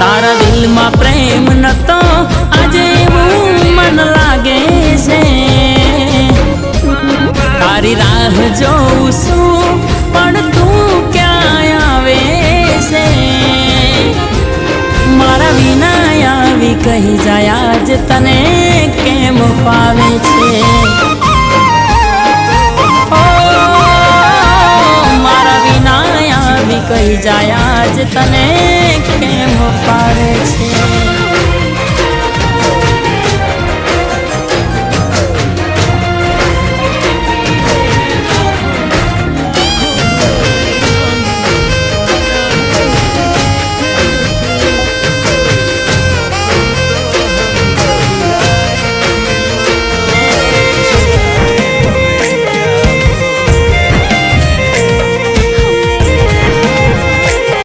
તારા દિલમાં પ્રેમ નતો આજે એવું મન લાગે છે તારી રાહ જોઉં છું પણ તું ક્યાં આવે છે મારા વિના આવી કહી જાય આજ તને કેમ ફાવે છે મારા વિના આવી કહી જાય આજ તને કેમ ફાવે છે।